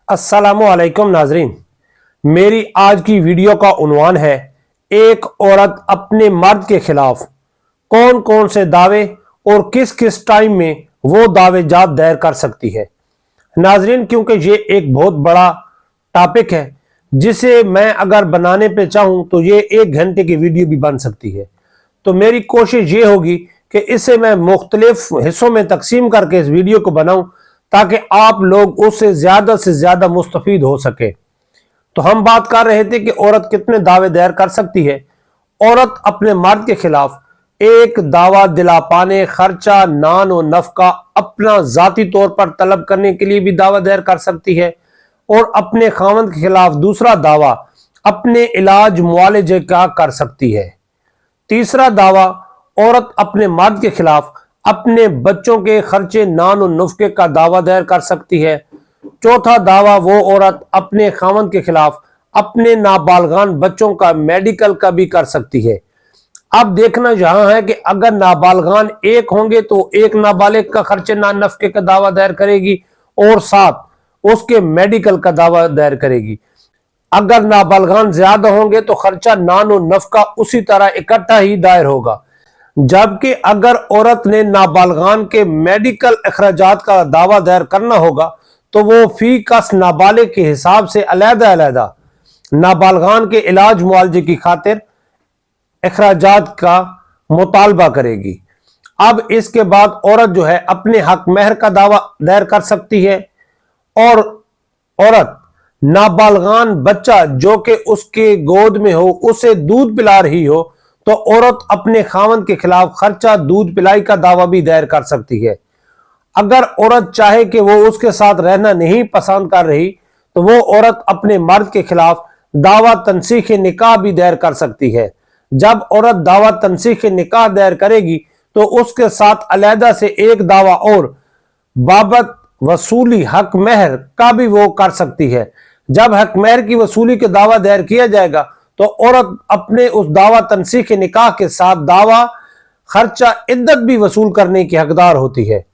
अस्सलामुअलैकुम नाजरीन, मेरी आज की वीडियो का उन्वान है एक औरत अपने मर्द के खिलाफ कौन कौन से दावे और किस किस टाइम में वो दावे जात दायर कर सकती है। नाजरीन, क्योंकि ये एक बहुत बड़ा टॉपिक है जिसे मैं अगर बनाने पे चाहूं तो ये 1 घंटे की वीडियो भी बन सकती है। तो मेरी कोशिश ये होगी कि इसे मैं मुख्तलिफ हिस्सों में तकसीम करके इस वीडियो को बनाऊं ताकि आप लोग उससे ज्यादा मुस्तफीद हो सके। तो हम बात कर रहे थे कि औरत कितने दावे दायर कर सकती है। औरत अपने मर्द के खिलाफ एक दावा दिला पाने, खर्चा, नान और नफका अपना जाती तौर पर तलब करने के लिए भी दावा दायर कर सकती है और अपने खावंद के खिलाफ दूसरा दावा अपने इलाज मुआलजे का कर सकती है। तीसरा दावा औरत अपने मर्द के खिलाफ अपने बच्चों के खर्चे, नान और नुफके का दावा दायर कर सकती है। चौथा दावा वो औरत अपने खावंद के खिलाफ अपने नाबालगान बच्चों का मेडिकल का भी कर सकती है। अब देखना यहां है कि अगर नाबालगान एक होंगे तो एक नाबालिग का खर्चे, नान, नफके का दावा दायर करेगी और साथ उसके मेडिकल का दावा दायर करेगी। अगर नाबालगान ज्यादा होंगे तो खर्चा, नान और नफका उसी तरह इकट्ठा ही दायर होगा। जबकि अगर औरत ने नाबालगान के मेडिकल अखराजात का दावा दायर करना होगा तो वो फी कस नाबालिग के हिसाब से अलग-अलग नाबालगान के इलाज मुआलजे की खातिर अखराजात का मुतालबा करेगी। अब इसके बाद औरत जो है अपने हक महर का दावा दायर कर सकती है और औरत नाबालगान बच्चा जो कि उसके गोद में हो उसे दूध पिला रही हो तो औरत अपने खावंद के खिलाफ खर्चा, दूध पिलाई का दावा भी दायर कर सकती है। अगर औरत चाहे कि वो उसके साथ रहना नहीं पसंद कर रही तो वो औरत अपने मर्द के खिलाफ दावा तनसीख निकाह भी दायर कर सकती है। जब औरत दावा तनसीख निकाह दायर करेगी तो उसके साथ अलहदा से एक दावा और बाबत वसूली हक महर का भी वो कर सकती है। जब हक महर की वसूली का दावा दायर किया जाएगा तो औरत अपने उस दावा तनसीख निकाह के साथ दावा खर्चा, इद्दत भी वसूल करने की हकदार होती है।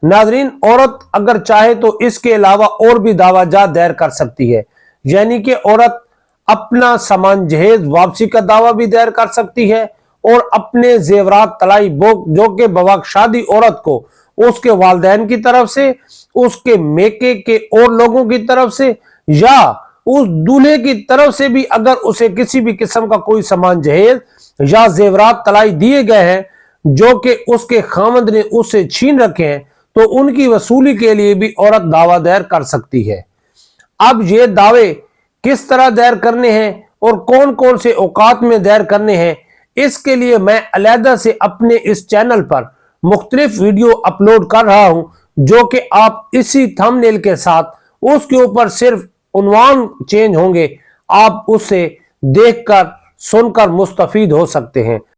नाजरीन, औरत अगर चाहे तो इसके अलावा और भी दावा जात दायर कर सकती है, यानी कि औरत अपना सामान जहेज वापसी का दावा भी दायर कर सकती है और अपने जेवरात तलाई जो कि बवक्त शादी औरत को उसके वालिदैन की तरफ से, उसके मेके के और लोगों की तरफ से या उस दूल्हे की तरफ से भी अगर उसे किसी भी किस्म का कोई सामान जहेज या जेवरात तलाई दिए गए हैं जो कि उसके खामद ने उससे छीन रखे हैं तो उनकी वसूली के लिए भी औरत दावा दायर कर सकती है। अब ये दावे किस तरह दायर करने हैं और कौन कौन से औकात में दायर करने हैं, इसके लिए मैं अलहदा से अपने इस चैनल पर मुख्तलिफ वीडियो अपलोड कर रहा हूं जो कि आप इसी थंबनेल के साथ उसके ऊपर सिर्फ उन्वान चेंज होंगे, आप उससे देखकर सुनकर मुस्तफीद हो सकते हैं।